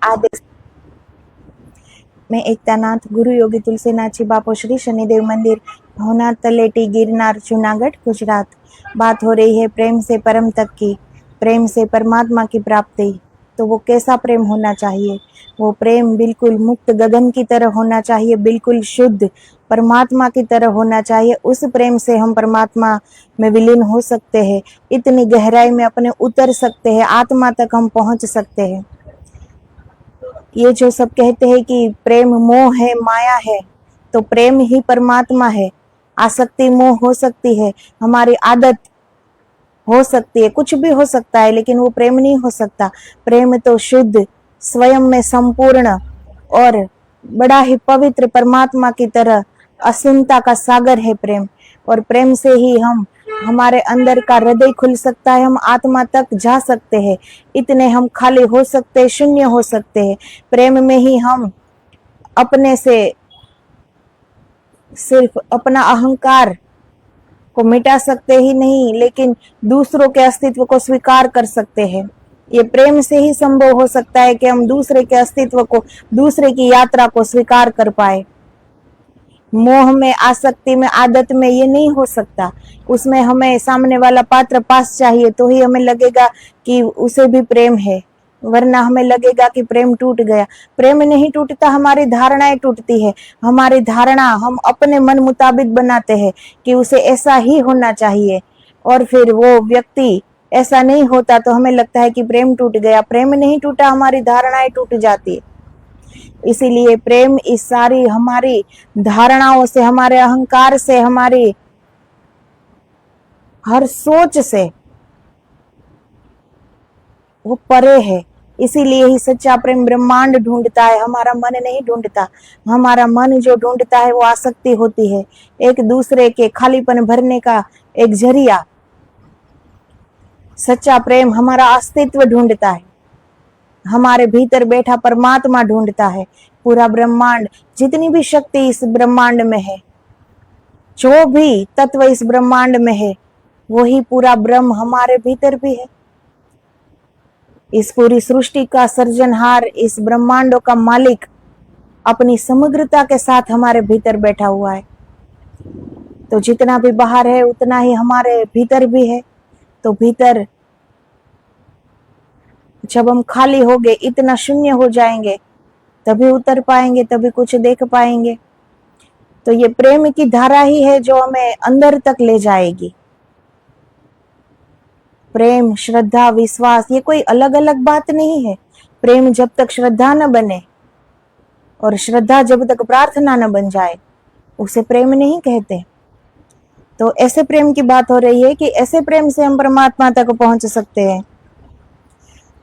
आदेश। मैं एकतानाथ गुरु योगी तुलसीनाथजी बापू श्री शनिदेव मंदिर भवनाथ तलेटी गिरनार जूनागढ़ गुजरात। बात हो रही है प्रेम से परम तक की, प्रेम से परमात्मा की प्राप्ति। तो वो कैसा प्रेम होना चाहिए? वो प्रेम बिल्कुल मुक्त गगन की तरह होना चाहिए, बिल्कुल शुद्ध परमात्मा की तरह होना चाहिए। उस प्रेम से हम परमात्मा में विलीन हो सकते हैं, इतनी गहराई में अपने उतर सकते हैं, आत्मा तक हम पहुंच सकते हैं। ये जो सब कहते हैं कि प्रेम मोह है, माया है, तो प्रेम ही परमात्मा है। आसक्ति मोह हो सकती है, हमारी आदत हो सकती है, कुछ भी हो सकता है, लेकिन वो प्रेम नहीं हो सकता। प्रेम तो शुद्ध, स्वयं में संपूर्ण और बड़ा ही पवित्र परमात्मा की तरह असीमता का सागर है प्रेम। और प्रेम से ही हम हमारे अंदर का हृदय खुल सकता है, हम आत्मा तक जा सकते हैं, इतने हम खाली हो सकते हैं, शून्य हो सकते हैं। प्रेम में ही हम अपने से सिर्फ अपना अहंकार को मिटा सकते ही नहीं, लेकिन दूसरों के अस्तित्व को स्वीकार कर सकते हैं। ये प्रेम से ही संभव हो सकता है कि हम दूसरे के अस्तित्व को, दूसरे की यात्रा को स्वीकार कर पाए। मोह में, आसक्ति में, आदत में ये नहीं हो सकता। उसमें हमें सामने वाला पात्र पास चाहिए, तो ही हमें लगेगा कि उसे भी प्रेम है, वरना हमें लगेगा कि प्रेम टूट गया। प्रेम नहीं टूटता, हमारी धारणाएं टूटती है। हमारी धारणा हम अपने मन मुताबिक बनाते हैं कि उसे ऐसा ही होना चाहिए, और फिर वो व्यक्ति ऐसा नहीं होता तो हमें लगता है कि प्रेम टूट गया। प्रेम नहीं टूटा, हमारी धारणाएं टूट जाती है। इसीलिए प्रेम इस सारी हमारी धारणाओं से, हमारे अहंकार से, हमारी हर सोच से वो परे है। इसीलिए ही सच्चा प्रेम ब्रह्मांड ढूंढता है, हमारा मन नहीं ढूंढता। हमारा मन जो ढूंढता है वो आसक्ति होती है, एक दूसरे के खालीपन भरने का एक जरिया। सच्चा प्रेम हमारा अस्तित्व ढूंढता है, हमारे भीतर बैठा परमात्मा ढूंढता है। पूरा ब्रह्मांड, जितनी भी शक्ति इस ब्रह्मांड में है, जो भी तत्व इस ब्रह्मांड में है, वही पूरा ब्रह्म हमारे भीतर भी है। इस पूरी सृष्टि का सृजनहार, इस ब्रह्मांडों का मालिक अपनी समग्रता के साथ हमारे भीतर बैठा हुआ है। तो जितना भी बाहर है उतना ही हमारे भीतर भी है। तो भीतर जब हम खाली हो गए, इतना शून्य हो जाएंगे, तभी उतर पाएंगे, तभी कुछ देख पाएंगे। तो ये प्रेम की धारा ही है जो हमें अंदर तक ले जाएगी। प्रेम, श्रद्धा, विश्वास, ये कोई अलग अलग बात नहीं है। प्रेम जब तक श्रद्धा न बने और श्रद्धा जब तक प्रार्थना न बन जाए, उसे प्रेम नहीं कहते। तो ऐसे प्रेम की बात हो रही है कि ऐसे प्रेम से हम परमात्मा तक पहुंच सकते हैं।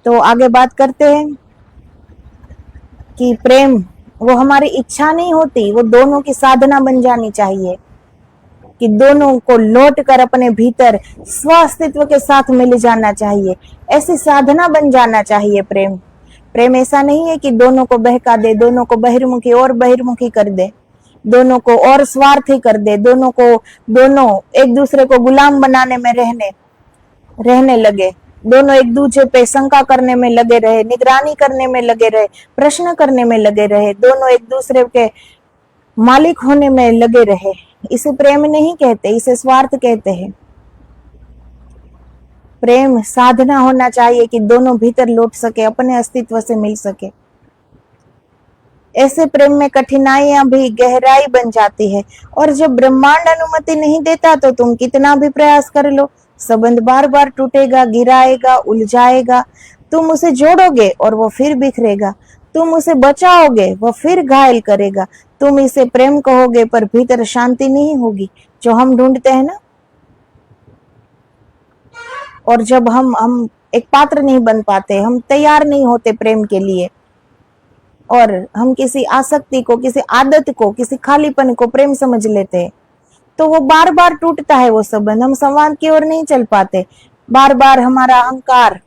तो आगे बात करते हैं कि प्रेम वो हमारी इच्छा नहीं होती, वो दोनों की साधना बन जानी चाहिए कि दोनों को लौट कर अपने भीतर स्व अस्तित्व के साथ मिल जाना चाहिए। ऐसी साधना बन जाना चाहिए प्रेम। प्रेम ऐसा नहीं है कि दोनों को बहका दे, दोनों को बहिर्मुखी और बहिर्मुखी कर दे, दोनों को और स्वार्थी कर दे, दोनों एक दूसरे को गुलाम बनाने में रहने लगे, दोनों एक दूसरे पे शंका करने में लगे रहे, निगरानी करने में लगे रहे, प्रश्न करने में लगे रहे, दोनों एक दूसरे के मालिक होने में लगे रहे। इसे प्रेम नहीं कहते, इसे स्वार्थ कहते हैं। प्रेम साधना होना चाहिए कि दोनों भीतर लौट सके, अपने अस्तित्व से मिल सके। ऐसे प्रेम में कठिनाइयां भी गहराई बन जाती है, और जब ब्रह्मांड अनुमति नहीं देता तो तुम कितना भी प्रयास कर लो, संबंध बार बार टूटेगा, गिराएगा, उलझाएगा। तुम उसे जोड़ोगे और वो फिर बिखरेगा, तुम उसे बचाओगे वो फिर घायल करेगा। तुम इसे प्रेम कहोगे पर भीतर शांति नहीं होगी, जो हम ढूंढते हैं ना। और जब हम एक पात्र नहीं बन पाते, हम तैयार नहीं होते प्रेम के लिए, और हम किसी आसक्ति को, किसी आदत को, किसी खालीपन को प्रेम समझ लेते हैं, तो वो बार बार टूटता है वो संबंध। हम संवाद की ओर नहीं चल पाते, बार बार हमारा अहंकार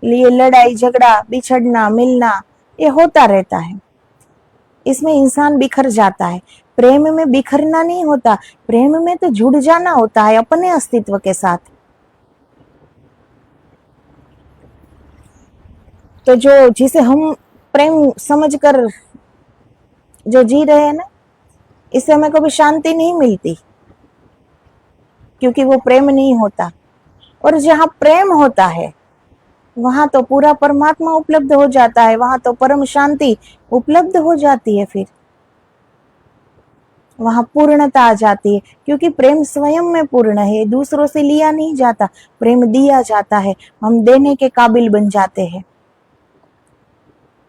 लिए लड़ाई झगड़ा, बिछड़ना, मिलना, ये होता रहता है। इसमें इंसान बिखर जाता है। प्रेम में बिखरना नहीं होता, प्रेम में तो जुड़ जाना होता है अपने अस्तित्व के साथ। तो जो जिसे हम प्रेम समझकर जो जी रहे हैं ना, इससे हमें कभी शांति नहीं मिलती, क्योंकि वो प्रेम नहीं होता। और जहाँ प्रेम होता है वहां तो पूरा परमात्मा उपलब्ध हो जाता है, वहां तो परम शांति उपलब्ध हो जाती है। फिर वहां पूर्णता आ जाती है, क्योंकि प्रेम स्वयं में पूर्ण है, दूसरों से लिया नहीं जाता, प्रेम दिया जाता है। हम देने के काबिल बन जाते हैं,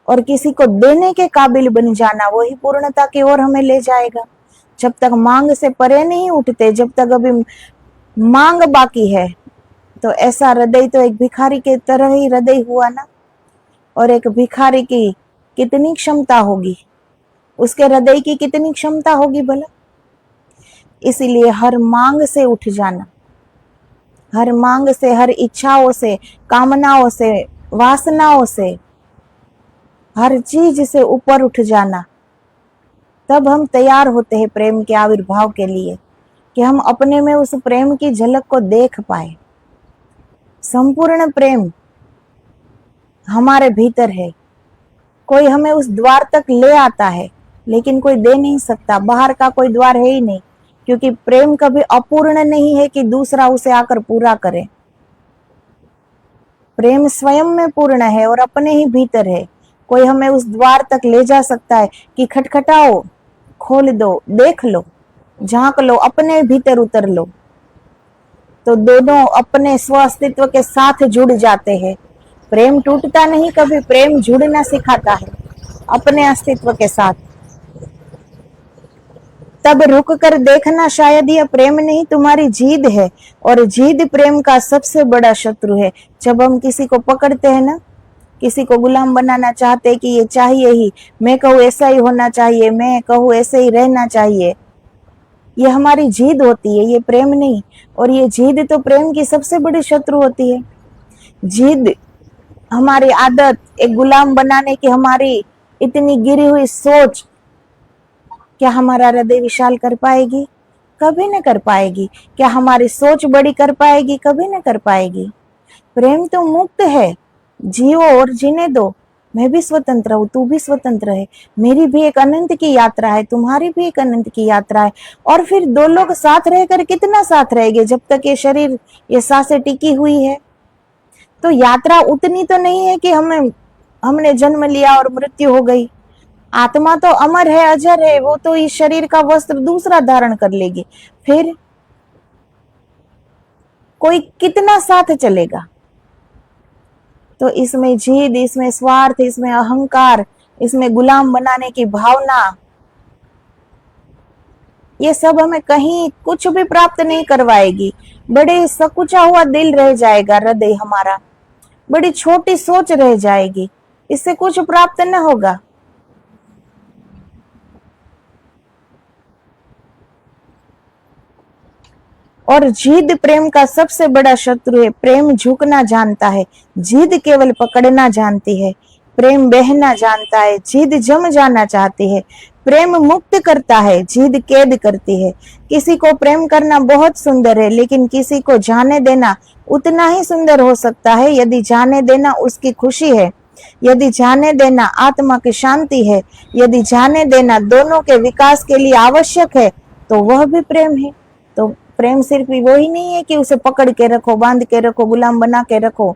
और किसी को देने के काबिल बन जाना वही पूर्णता की ओर हमें ले जाएगा। जब तक मांग से परे नहीं उठते, जब तक अभी मांग बाकी है, तो ऐसा हृदय तो एक भिखारी के तरह ही हृदय हुआ ना। और एक भिखारी की कितनी क्षमता होगी, उसके हृदय की कितनी क्षमता होगी भला। इसीलिए हर मांग से उठ जाना, हर मांग से, हर इच्छाओं से, कामनाओं से, वासनाओं से, हर चीज से ऊपर उठ जाना, तब हम तैयार होते हैं प्रेम के आविर्भाव के लिए, कि हम अपने में उस प्रेम की झलक को देख पाए। संपूर्ण प्रेम हमारे भीतर है। कोई हमें उस द्वार तक ले आता है, लेकिन कोई दे नहीं सकता, बाहर का कोई द्वार है ही नहीं, क्योंकि प्रेम कभी अपूर्ण नहीं है कि दूसरा उसे आकर पूरा करे। प्रेम स्वयं में पूर्ण है और अपने ही भीतर है। कोई हमें उस द्वार तक ले जा सकता है कि खटखटाओ, खोल दो, देख लो, झांक लो, अपने भीतर उतर लो, तो दोनों अपने स्व अस्तित्व के साथ जुड़ जाते हैं। प्रेम टूटता नहीं कभी, प्रेम जुड़ना सिखाता है अपने अस्तित्व के साथ। तब रुक कर देखना, शायद यह प्रेम नहीं तुम्हारी जिद है, और जिद प्रेम का सबसे बड़ा शत्रु है। जब हम किसी को पकड़ते हैं ना, किसी को गुलाम बनाना चाहते हैं कि ये चाहिए ही, मैं कहूँ ऐसा ही होना चाहिए, मैं कहूँ ऐसे ही रहना चाहिए, ये हमारी जिद होती है, ये प्रेम नहीं। और ये जिद तो प्रेम की सबसे बड़ी शत्रु होती है। जिद, हमारी आदत, एक गुलाम बनाने की हमारी इतनी गिरी हुई सोच, क्या हमारा हृदय विशाल कर पाएगी? कभी न कर पाएगी। क्या हमारी सोच बड़ी कर पाएगी? कभी न कर पाएगी। प्रेम तो मुक्त है, जियो और जीने दो। मैं भी स्वतंत्र हूँ, तू भी स्वतंत्र है, मेरी भी एक अनंत की यात्रा है, तुम्हारी भी एक अनंत की यात्रा है। और फिर दो लोग साथ रहकर कितना साथ रहेंगे, जब तक ये शरीर, ये सांसें टिकी हुई है। तो यात्रा उतनी तो नहीं है कि हमने जन्म लिया और मृत्यु हो गई। आत्मा तो अमर है, अजर है, वो तो इस शरीर का वस्त्र दूसरा धारण कर लेगी। फिर कोई कितना साथ चलेगा? तो इसमें जिद, इसमें स्वार्थ, इसमें अहंकार, इसमें गुलाम बनाने की भावना, ये सब हमें कहीं कुछ भी प्राप्त नहीं करवाएगी। बड़े सकुचा हुआ दिल रह जाएगा हृदय हमारा, बड़ी छोटी सोच रह जाएगी, इससे कुछ प्राप्त न होगा। और जिद प्रेम का सबसे बड़ा शत्रु है। प्रेम झुकना जानता है, जिद केवल पकड़ना जानती है। प्रेम बहना जानता है, जिद जम जाना चाहती है। प्रेम मुक्त करता है, जिद कैद करती है। किसी को प्रेम करना बहुत सुंदर है, लेकिन किसी को जाने देना उतना ही सुंदर हो सकता है, यदि जाने देना उसकी खुशी है, यदि जाने देना आत्मा की शांति है, यदि जाने देना दोनों के विकास के लिए आवश्यक है, तो वह भी प्रेम है। तो प्रेम सिर्फ वो ही नहीं है कि उसे पकड़ के रखो, बांध के रखो, गुलाम बना के रखो,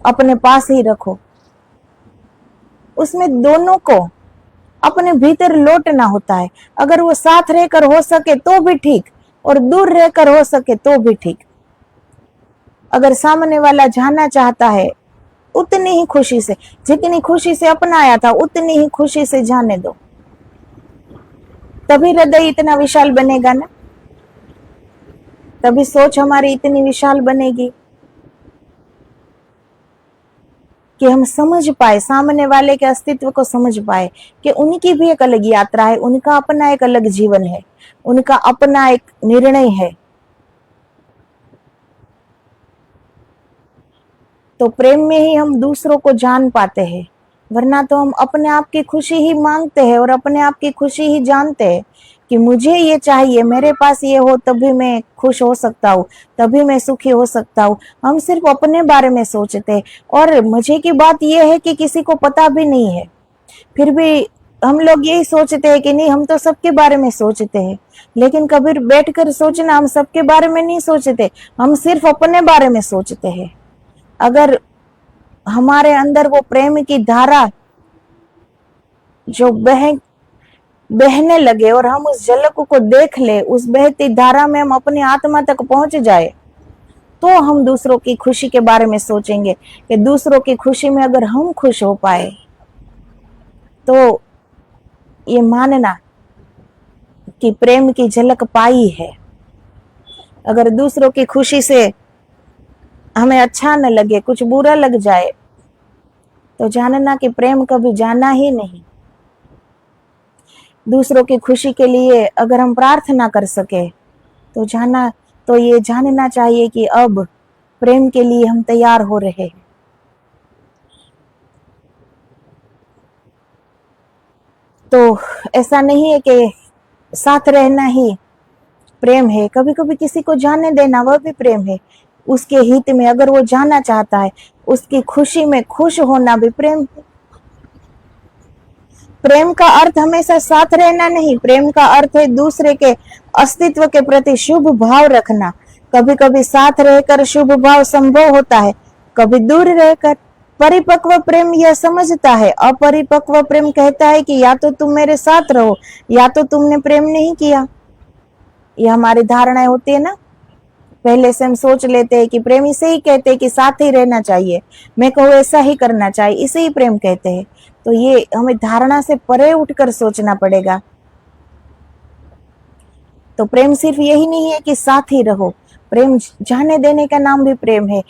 अपने पास ही रखो। उसमें दोनों को अपने भीतर लौटना होता है। अगर वो साथ रहकर हो सके तो भी ठीक, और दूर रहकर हो सके तो भी ठीक। अगर सामने वाला जाना चाहता है, उतनी ही खुशी से, जितनी खुशी से अपनाया था उतनी ही खुशी से जाने दो, तभी हृदय इतना विशाल बनेगा ना, तभी सोच हमारी इतनी विशाल बनेगी कि हम समझ पाए, सामने वाले के अस्तित्व को समझ पाए कि उनकी भी एक अलग यात्रा है, उनका अपना एक अलग जीवन है, उनका अपना एक निर्णय है। तो प्रेम में ही हम दूसरों को जान पाते हैं, वरना तो हम अपने आप की खुशी ही मांगते हैं और अपने आप की खुशी ही जानते हैं। कि मुझे ये चाहिए, मेरे पास ये हो तभी मैं खुश हो सकता हूँ, तभी मैं सुखी हो सकता हूँ। हम सिर्फ अपने बारे में सोचते हैं। और मजे की बात यह है कि किसी को पता भी नहीं है, फिर भी हम लोग यही सोचते हैं कि नहीं, हम तो सबके बारे में सोचते हैं। लेकिन कभी बैठकर सोचना, हम सबके बारे में नहीं सोचते, हम सिर्फ अपने बारे में सोचते हैं। अगर हमारे अंदर वो प्रेम की धारा जो बहने लगे और हम उस झलक को देख ले, उस बहती धारा में हम अपनी आत्मा तक पहुंच जाए, तो हम दूसरों की खुशी के बारे में सोचेंगे कि दूसरों की खुशी में अगर हम खुश हो पाए तो ये मानना कि प्रेम की झलक पाई है। अगर दूसरों की खुशी से हमें अच्छा न लगे, कुछ बुरा लग जाए, तो जानना कि प्रेम कभी जाना ही नहीं। दूसरों की खुशी के लिए अगर हम प्रार्थना कर सके तो ये जानना चाहिए कि अब प्रेम के लिए हम तैयार हो रहे हैं। तो ऐसा नहीं है कि साथ रहना ही प्रेम है, कभी कभी किसी को जाने देना वह भी प्रेम है। उसके हित में अगर वो जाना चाहता है, उसकी खुशी में खुश होना भी प्रेम है। प्रेम का अर्थ हमेशा साथ रहना नहीं, प्रेम का अर्थ है दूसरे के अस्तित्व के प्रति शुभ भाव रखना। कभी कभी साथ रहकर शुभ भाव संभव होता है, कभी दूर रहकर। परिपक्व प्रेम यह समझता है, अपरिपक्व प्रेम कहता है कि या तो तुम मेरे साथ रहो या तो तुमने प्रेम नहीं किया। यह हमारी धारणाएं होती है ना, पहले से हम सोच लेते हैं कि प्रेम इसे ही कहते हैं कि साथ ही रहना चाहिए, मैं कहूँ ऐसा ही करना चाहिए, इसे ही प्रेम कहते हैं। तो ये हमें धारणा से परे उठकर सोचना पड़ेगा। तो प्रेम सिर्फ यही नहीं है कि साथ ही रहो, प्रेम जाने देने का नाम भी प्रेम है।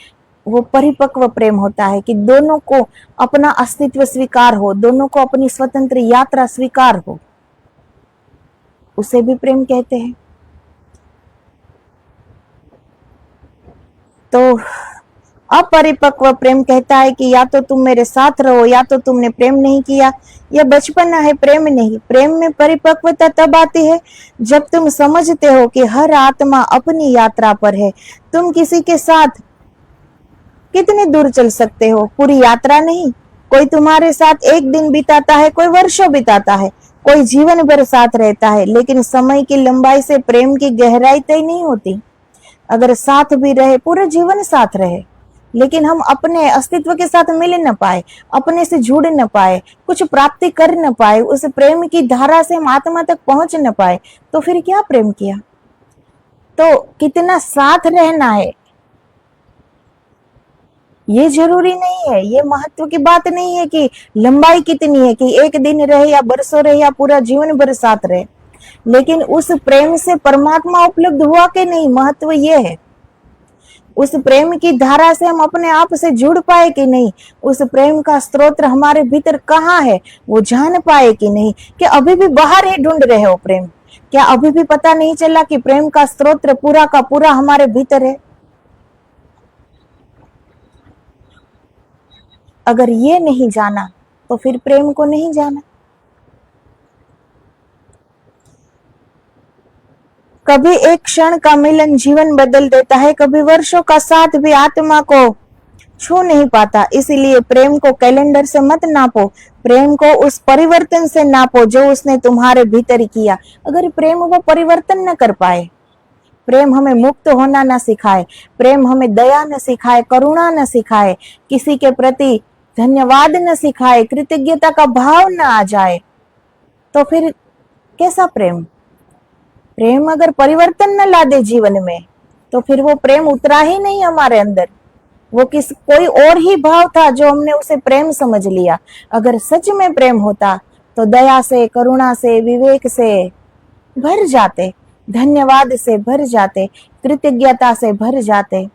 वो परिपक्व प्रेम होता है कि दोनों को अपना अस्तित्व स्वीकार हो, दोनों को अपनी स्वतंत्र यात्रा स्वीकार हो, उसे भी प्रेम कहते हैं। तो अपरिपक्व प्रेम कहता है कि या तो तुम मेरे साथ रहो या तो तुमने प्रेम नहीं किया। यह बचपना है, प्रेम नहीं। प्रेम में परिपक्वता तब आती है जब तुम समझते हो कि हर आत्मा अपनी यात्रा पर है। तुम किसी के साथ कितने दूर चल सकते हो, पूरी यात्रा नहीं। कोई तुम्हारे साथ एक दिन बिताता है, कोई वर्षों बिताता है, कोई जीवन भर साथ रहता है, लेकिन समय की लंबाई से प्रेम की गहराई तय नहीं होती। अगर साथ भी रहे, पूरे जीवन साथ रहे, लेकिन हम अपने अस्तित्व के साथ मिल न पाए, अपने से जुड़ न पाए, कुछ प्राप्ति कर न पाए, उस प्रेम की धारा से हम आत्मा तक पहुंच न पाए, तो फिर क्या प्रेम किया? तो कितना साथ रहना है ये जरूरी नहीं है, ये महत्व की बात नहीं है कि लंबाई कितनी है, कि एक दिन रहे या बरसों रहे या पूरा जीवन भर साथ रहे, लेकिन उस प्रेम से परमात्मा उपलब्ध हुआ कि नहीं, महत्व ये है। उस प्रेम की धारा से हम अपने आप से जुड़ पाए कि नहीं, उस प्रेम का स्रोत हमारे भीतर कहाँ है वो जान पाए कि नहीं, कि अभी भी बाहर ही ढूंढ रहे हो प्रेम? क्या अभी भी पता नहीं चला कि प्रेम का स्रोत पूरा का पूरा हमारे भीतर है? अगर ये नहीं जाना तो फिर प्रेम को नहीं जाना। कभी एक क्षण का मिलन जीवन बदल देता है, कभी वर्षों का साथ भी आत्मा को छू नहीं पाता। इसलिए प्रेम को कैलेंडर से मत नापो, प्रेम को उस परिवर्तन से नापो जो उसने तुम्हारे भीतर किया। अगर प्रेम वो परिवर्तन न कर पाए, प्रेम हमें मुक्त होना न सिखाए, प्रेम हमें दया न सिखाए, करुणा न सिखाए, किसी के प्रति धन्यवाद न सिखाए, कृतज्ञता का भाव न आ जाए, तो फिर कैसा प्रेम? प्रेम अगर परिवर्तन न ला दे जीवन में, तो फिर वो प्रेम उतरा ही नहीं हमारे अंदर। वो कोई और ही भाव था जो हमने उसे प्रेम समझ लिया। अगर सच में प्रेम होता तो दया से, करुणा से, विवेक से भर जाते, धन्यवाद से भर जाते, कृतज्ञता से भर जाते।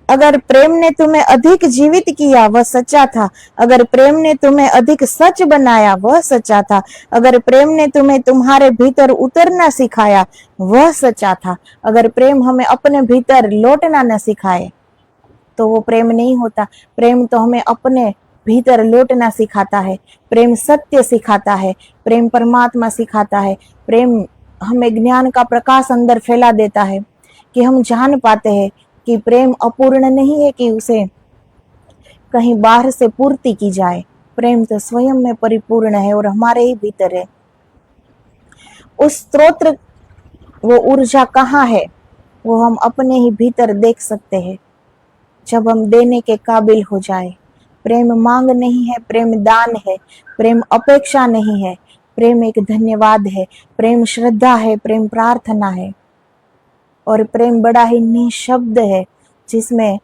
अगर प्रेम ने तुम्हें अधिक जीवित किया वह सच्चा था, अगर प्रेम ने तुम्हें अधिक सच बनाया वह सच्चा था, अगर प्रेम ने तुम्हें तुम्हारे भीतर उतरना सिखाया वह सच्चा था। अगर प्रेम हमें अपने भीतर लौटना न सिखाए तो वो प्रेम नहीं होता। प्रेम तो हमें अपने भीतर लौटना सिखाता है, प्रेम सत्य सिखाता है, प्रेम परमात्मा सिखाता है, प्रेम हमें ज्ञान का प्रकाश अंदर फैला देता है कि हम जान पाते हैं कि प्रेम अपूर्ण नहीं है कि उसे कहीं बाहर से पूर्ति की जाए। प्रेम तो स्वयं में परिपूर्ण है और हमारे ही भीतर है। उस स्रोत, वो ऊर्जा कहाँ है, वो हम अपने ही भीतर देख सकते हैं जब हम देने के काबिल हो जाए। प्रेम मांग नहीं है, प्रेम दान है, प्रेम अपेक्षा नहीं है, प्रेम एक धन्यवाद है, प्रेम श्रद्धा है, प्रेम प्रार्थना है। और प्रेम बड़ा ही निशब्द है, जिसमें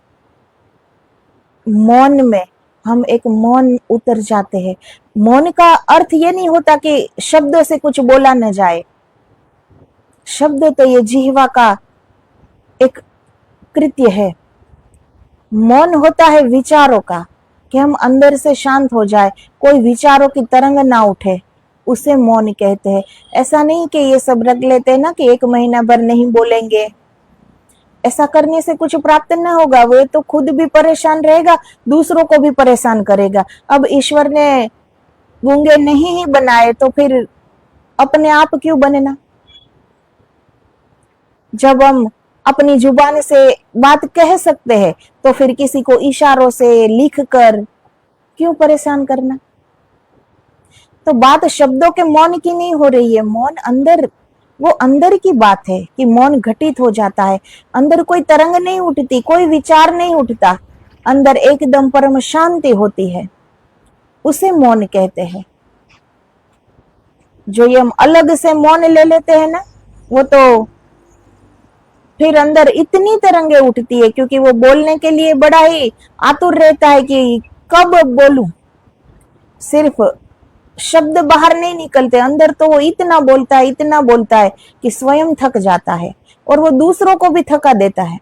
मौन में हम एक मौन उतर जाते हैं। मौन का अर्थ ये नहीं होता कि शब्दों से कुछ बोला न जाए। शब्द तो ये जिह्वा का एक कृत्य है। मौन होता है विचारों का, कि हम अंदर से शांत हो जाए, कोई विचारों की तरंग ना उठे, उसे मौन कहते हैं। ऐसा नहीं कि ये सब रख लेते हैं ना कि 1 महीना भर नहीं बोलेंगे, ऐसा करने से कुछ प्राप्त न होगा। वो तो खुद भी परेशान रहेगा, दूसरों को भी परेशान करेगा। अब ईश्वर ने गूंगे नहीं ही बनाए तो फिर अपने आप क्यों बनना। जब हम अपनी जुबान से बात कह सकते हैं तो फिर किसी को इशारों से लिख कर क्यों परेशान करना। तो बात शब्दों के मौन की नहीं हो रही है। मौन अंदर, वो अंदर की बात है कि मौन घटित हो जाता है। अंदर कोई तरंग नहीं उठती, कोई विचार नहीं उठता, अंदर एकदम परम शांति होती है, उसे मौन कहते हैं। जो ये हम अलग से मौन ले लेते हैं ना, वो तो फिर अंदर इतनी तरंगे उठती है, क्योंकि वो बोलने के लिए बड़ा ही आतुर रहता है कि कब बोलूं। सिर्फ शब्द बाहर नहीं निकलते, अंदर तो वो इतना बोलता है, इतना बोलता है कि स्वयं थक जाता है और वो दूसरों को भी थका देता है।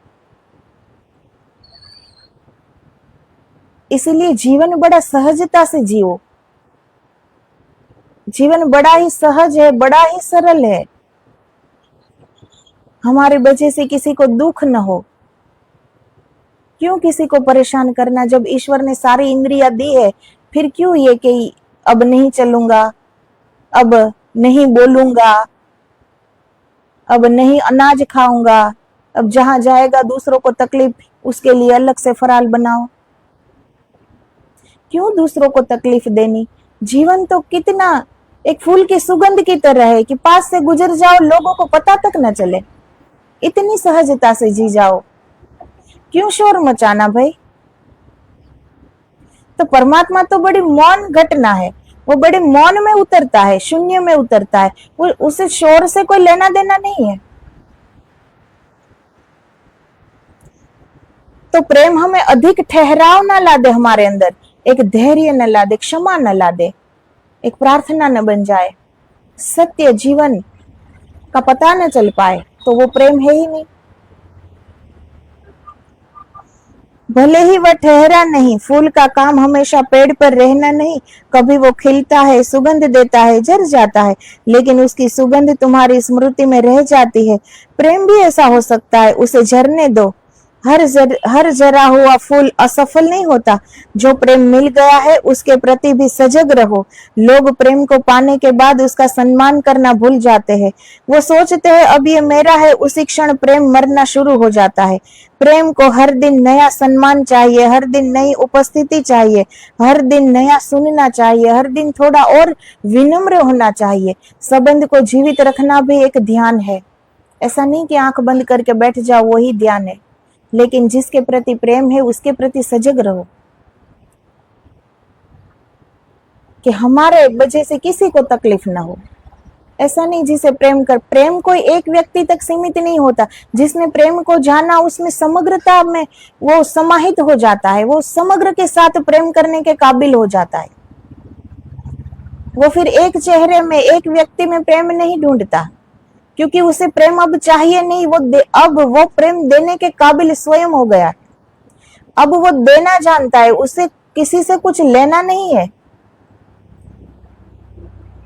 इसलिए जीवन बड़ा सहजता से जियो। जीवन बड़ा ही सहज है, बड़ा ही सरल है। हमारे वजह से किसी को दुख न हो, क्यों किसी को परेशान करना। जब ईश्वर ने सारी इंद्रियां दी है, फिर क्यों ये कि अब नहीं चलूंगा, अब नहीं बोलूंगा, अब नहीं अनाज खाऊंगा, अब जहां जाएगा दूसरों को तकलीफ, उसके लिए अलग से फराल बनाओ। क्यों दूसरों को तकलीफ देनी। जीवन तो कितना एक फूल की सुगंध की तरह है कि पास से गुजर जाओ, लोगों को पता तक न चले। इतनी सहजता से जी जाओ, क्यों शोर मचाना भाई। तो परमात्मा तो बड़ी मौन घटना है, वो बड़े मौन में उतरता है, शून्य में उतरता है। वो उसे शोर से कोई लेना देना नहीं है। तो प्रेम हमें अधिक ठहराव ना ला दे, हमारे अंदर एक धैर्य न ला दे, क्षमा न ला दे, एक प्रार्थना न बन जाए, सत्य जीवन का पता न चल पाए, तो वो प्रेम है ही नहीं। भले ही वह ठहरा नहीं, फूल का काम हमेशा पेड़ पर रहना नहीं। कभी वो खिलता है, सुगंध देता है, झर जाता है, लेकिन उसकी सुगंध तुम्हारी स्मृति में रह जाती है। प्रेम भी ऐसा हो सकता है, उसे झरने दो। हर जरा हुआ फूल असफल नहीं होता। जो प्रेम मिल गया है उसके प्रति भी सजग रहो। लोग प्रेम को पाने के बाद उसका सम्मान करना भूल जाते हैं। वो सोचते हैं अब ये मेरा है, उसी क्षण प्रेम मरना शुरू हो जाता है। प्रेम को हर दिन नया सम्मान चाहिए, हर दिन नई उपस्थिति चाहिए, हर दिन नया सुनना चाहिए, हर दिन थोड़ा और विनम्र होना चाहिए। संबंध को जीवित रखना भी एक ध्यान है। ऐसा नहीं कि आंख बंद करके बैठ जाओ, वही ध्यान है। लेकिन जिसके प्रति प्रेम है उसके प्रति सजग रहो कि हमारे वजह से किसी को तकलीफ ना हो। ऐसा नहीं जिसे प्रेम कर, प्रेम कोई एक व्यक्ति तक सीमित नहीं होता। जिसने प्रेम को जाना उसमें समग्रता में वो समाहित हो जाता है, वो समग्र के साथ प्रेम करने के काबिल हो जाता है। वो फिर एक चेहरे में, एक व्यक्ति में प्रेम नहीं ढूंढता, क्योंकि उसे प्रेम अब चाहिए नहीं। अब वो प्रेम देने के काबिल स्वयं हो गया। अब वो देना जानता है, उसे किसी से कुछ लेना नहीं है।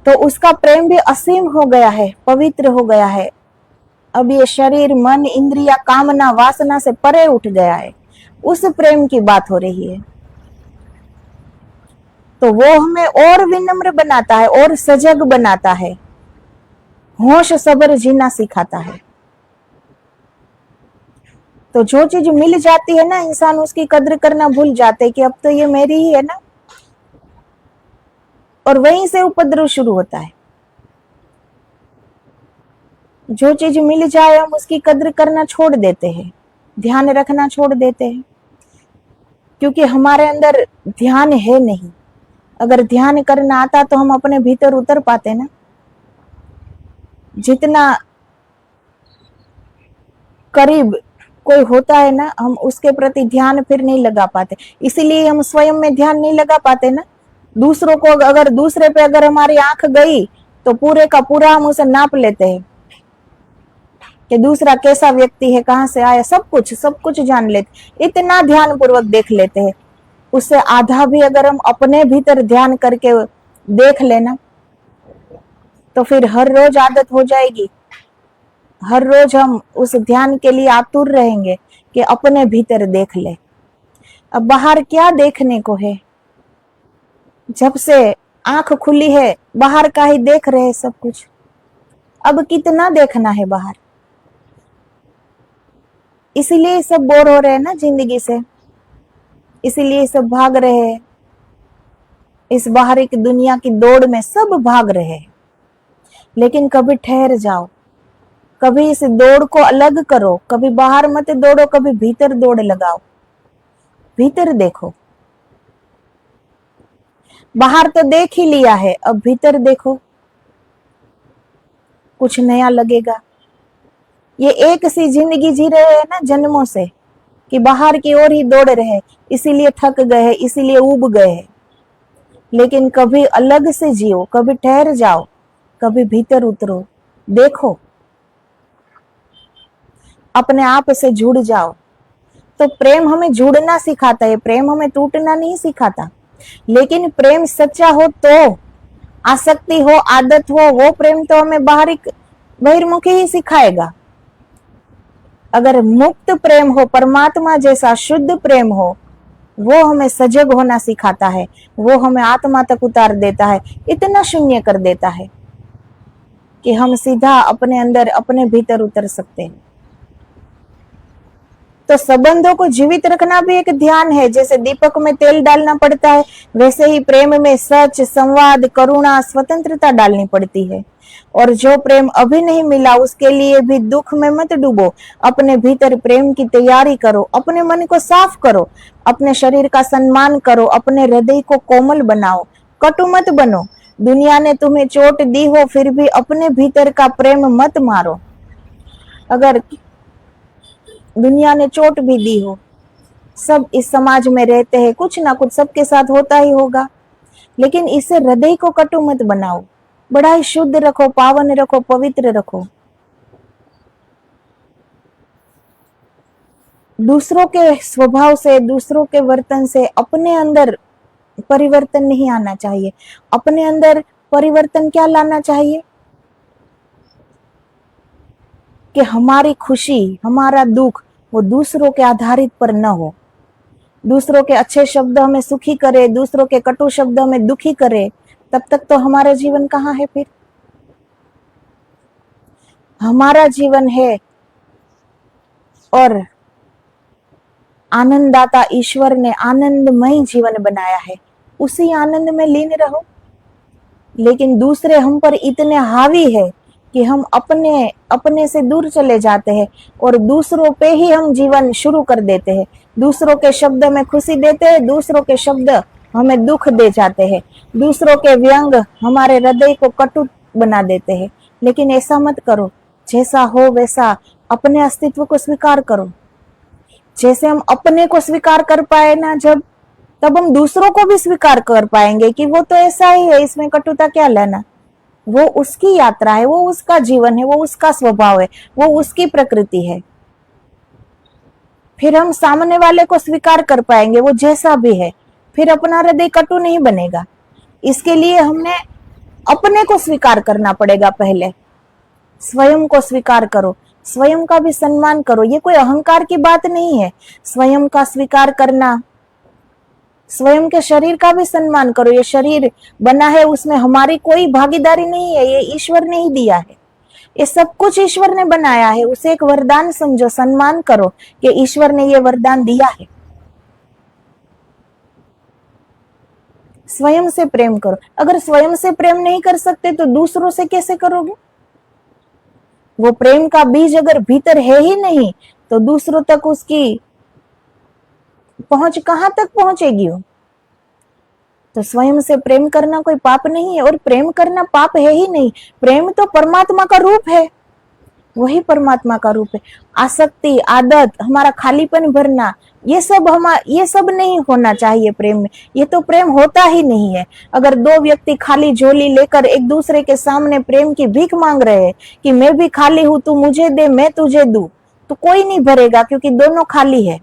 तो उसका प्रेम भी असीम हो गया है, पवित्र हो गया है। अब ये शरीर, मन, इंद्रिया, कामना, वासना से परे उठ गया है। उस प्रेम की बात हो रही है। तो वो हमें और विनम्र बनाता है, और सजग बनाता है, होश सब्र जीना सिखाता है। तो जो चीज मिल जाती है ना, इंसान उसकी कद्र करना भूल जाते कि अब तो ये मेरी ही है ना, और वहीं से उपद्रव शुरू होता है। जो चीज मिल जाए हम उसकी कद्र करना छोड़ देते हैं, ध्यान रखना छोड़ देते हैं, क्योंकि हमारे अंदर ध्यान है नहीं। अगर ध्यान करना आता तो हम अपने भीतर उतर पाते ना। जितना करीब कोई होता है ना, हम उसके प्रति ध्यान फिर नहीं लगा पाते। इसीलिए हम स्वयं में ध्यान नहीं लगा पाते ना। दूसरों को, अगर दूसरे पे अगर हमारी आंख गई तो पूरे का पूरा हम उसे नाप लेते हैं कि दूसरा कैसा व्यक्ति है, कहाँ से आया, सब कुछ जान लेते, इतना ध्यान पूर्वक देख लेते हैं। उससे आधा भी अगर हम अपने भीतर ध्यान करके देख लेना तो फिर हर रोज आदत हो जाएगी। हर रोज हम उस ध्यान के लिए आतुर रहेंगे कि अपने भीतर देख ले। अब बाहर क्या देखने को है? जब से आंख खुली है बाहर का ही देख रहे हैं सब कुछ। अब कितना देखना है बाहर? इसीलिए सब बोर हो रहे हैं ना जिंदगी से, इसीलिए सब भाग रहे हैं। इस बाहरी की दुनिया की दौड़ में सब भाग रहे हैं। लेकिन कभी ठहर जाओ, कभी इस दौड़ को अलग करो, कभी बाहर मत दौड़ो, कभी भीतर दौड़ लगाओ। भीतर देखो। बाहर तो देख ही लिया है, अब भीतर देखो, कुछ नया लगेगा। ये एक सी जिंदगी जी रहे हैं ना जन्मों से, कि बाहर की ओर ही दौड़ रहे, इसीलिए थक गए, इसीलिए उब गए। लेकिन कभी अलग से जियो, कभी ठहर जाओ, कभी भीतर उतरो, देखो, अपने आप से जुड़ जाओ। तो प्रेम हमें जुड़ना सिखाता है, प्रेम हमें टूटना नहीं सिखाता। लेकिन प्रेम सच्चा हो तो, आसक्ति हो, आदत हो, वो प्रेम तो हमें बहिर्मुखी ही सिखाएगा। अगर मुक्त प्रेम हो, परमात्मा जैसा शुद्ध प्रेम हो, वो हमें सजग होना सिखाता है, वो हमें आत्मा तक उतार देता है, इतना शून्य कर देता है कि हम सीधा अपने अंदर, अपने भीतर उतर सकते हैं। तो संबंधों को जीवित रखना भी एक ध्यान है। जैसे दीपक में तेल डालना पड़ता है, वैसे ही प्रेम में सच, संवाद, करुणा, स्वतंत्रता डालनी पड़ती है। और जो प्रेम अभी नहीं मिला उसके लिए भी दुख में मत डूबो, अपने भीतर प्रेम की तैयारी करो, अपने मन को साफ करो, अपने शरीर का सम्मान करो, अपने हृदय को कोमल बनाओ, कटु मत बनो। दुनिया ने तुम्हें चोट दी हो फिर भी अपने भीतर का प्रेम मत मारो। अगर दुनिया ने चोट भी दी हो, सब इस समाज में रहते हैं, कुछ ना कुछ सबके साथ होता ही होगा, लेकिन इससे हृदय को कटु मत बनाओ, बड़ा ही शुद्ध रखो, पावन रखो, पवित्र रखो। दूसरों के स्वभाव से, दूसरों के वर्तन से अपने अंदर परिवर्तन नहीं आना चाहिए। अपने अंदर परिवर्तन क्या लाना चाहिए? कि हमारी खुशी, हमारा दुख वो दूसरों के आधारित पर न हो। दूसरों के अच्छे शब्द हमें सुखी करे, दूसरों के कटु शब्द हमें दुखी करे, तब तक तो हमारा जीवन कहाँ है? फिर हमारा जीवन है और आनंददाता ईश्वर ने आनंदमय जीवन बनाया है, उसी आनंद में लीन रहो। लेकिन दूसरे हम पर इतने हावी है कि हम अपने से दूर चले जाते हैं और दूसरों पे ही हम जीवन शुरू कर देते हैं। दूसरों के शब्द में खुशी देते हैं, दूसरों के शब्द हमें दुख दे जाते हैं, दूसरों के व्यंग हमारे हृदय को कटु बना देते हैं। लेकिन ऐसा मत करो, जैसा हो वैसा अपने अस्तित्व को स्वीकार करो। जैसे हम अपने को स्वीकार कर पाए ना जब, तब हम दूसरों को भी स्वीकार कर पाएंगे कि वो तो ऐसा ही है, इसमें कटुता क्या लेना। वो उसकी यात्रा है, वो उसका जीवन है, वो उसका स्वभाव है, वो उसकी प्रकृति है। फिर हम सामने वाले को स्वीकार कर पाएंगे, वो जैसा भी है। फिर अपना हृदय कटु नहीं बनेगा। इसके लिए हमने अपने को स्वीकार करना पड़ेगा। पहले स्वयं को स्वीकार करो, स्वयं का भी सम्मान करो। ये कोई अहंकार की बात नहीं है। स्वयं का स्वीकार करना, स्वयं के शरीर का भी सम्मान करो। ये शरीर बना है, उसमें हमारी कोई भागीदारी नहीं है, ये ईश्वर ने ही दिया है। ये सब कुछ ईश्वर ने बनाया है, उसे एक वरदान समझो, सम्मान करो कि ईश्वर ने ये वरदान दिया है। स्वयं से प्रेम करो। अगर स्वयं से प्रेम नहीं कर सकते तो दूसरों से कैसे करोगे? वो प्रेम का बीज अगर भीतर है ही नहीं तो दूसरों तक उसकी पहुंच कहां तक पहुंचेगी? तो स्वयं से प्रेम करना कोई पाप नहीं है, और प्रेम करना पाप है ही नहीं। प्रेम तो परमात्मा का रूप है, वही परमात्मा का रूप है। आसक्ति, आदत, हमारा खालीपन भरना, ये सब नहीं होना चाहिए प्रेम में। ये तो प्रेम होता ही नहीं है। अगर दो व्यक्ति खाली झोली लेकर एक दूसरे के सामने प्रेम की भीख मांग रहे हैं कि मैं भी खाली हूं, तू मुझे दे, मैं तुझे दूं, तो कोई नहीं भरेगा, क्योंकि दोनों खाली है।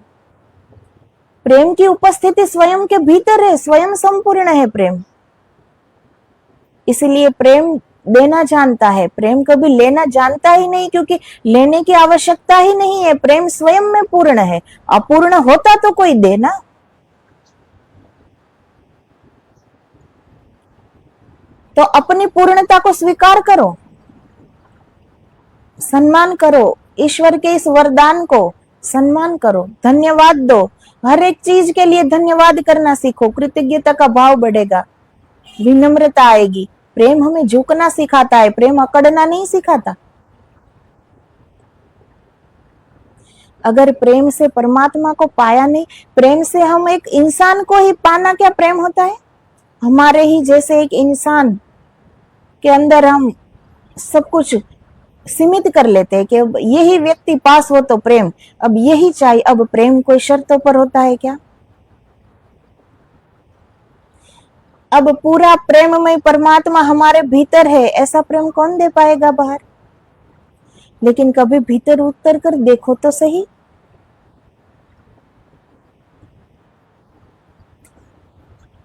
प्रेम की उपस्थिति स्वयं के भीतर है, स्वयं संपूर्ण है प्रेम। इसलिए प्रेम देना जानता है, प्रेम कभी लेना जानता ही नहीं, क्योंकि लेने की आवश्यकता ही नहीं है। प्रेम स्वयं में पूर्ण है। अपूर्ण होता तो कोई दे ना। तो अपनी पूर्णता को स्वीकार करो, सम्मान करो, ईश्वर के इस वरदान को सम्मान करो, धन्यवाद दो। हर एक चीज के लिए धन्यवाद करना सीखो, कृतज्ञता का भाव बढ़ेगा, विनम्रता आएगी। प्रेम हमें झुकना सिखाता है, प्रेम अकड़ना नहीं सिखाता। अगर प्रेम से परमात्मा को पाया नहीं, प्रेम से हम एक इंसान को ही पाना क्या प्रेम होता है? हमारे ही जैसे एक इंसान के अंदर हम सब कुछ सीमित कर लेते हैं कि अब यही व्यक्ति पास हो तो प्रेम, अब यही चाहिए। अब प्रेम कोई शर्तों पर होता है क्या? अब पूरा प्रेममय परमात्मा हमारे भीतर है, ऐसा प्रेम कौन दे पाएगा बाहर? लेकिन कभी भीतर उतर कर देखो तो सही।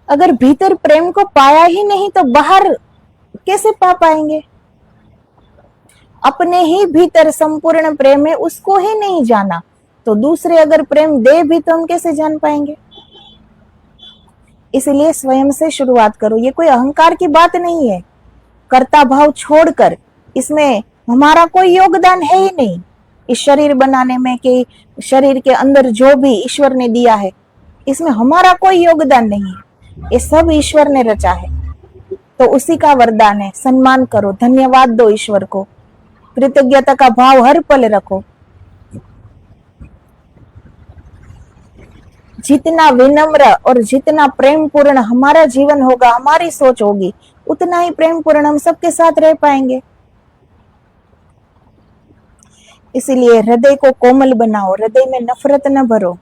अगर भीतर प्रेम को पाया ही नहीं तो बाहर कैसे पा पाएंगे? अपने ही भीतर संपूर्ण प्रेम है, उसको ही नहीं जाना तो दूसरे अगर प्रेम दे भी तो हम कैसे जान पाएंगे? इसलिए स्वयं से शुरुआत करो। ये कोई अहंकार की बात नहीं है। कर्ता भाव छोड़कर, इसमें हमारा कोई योगदान है ही नहीं इस शरीर बनाने में, कि शरीर के अंदर जो भी ईश्वर ने दिया है इसमें हमारा कोई योगदान नहीं है। ये सब ईश्वर ने रचा है, तो उसी का वरदान है। सम्मान करो, धन्यवाद दो ईश्वर को, कृतज्ञता का भाव हर पल रखो। जितना विनम्र और जितना प्रेम पूर्ण हमारा जीवन होगा, हमारी सोच होगी, उतना ही प्रेम पूर्ण हम सबके साथ रह पाएंगे। इसलिए हृदय को कोमल बनाओ, हृदय में नफरत न भरो,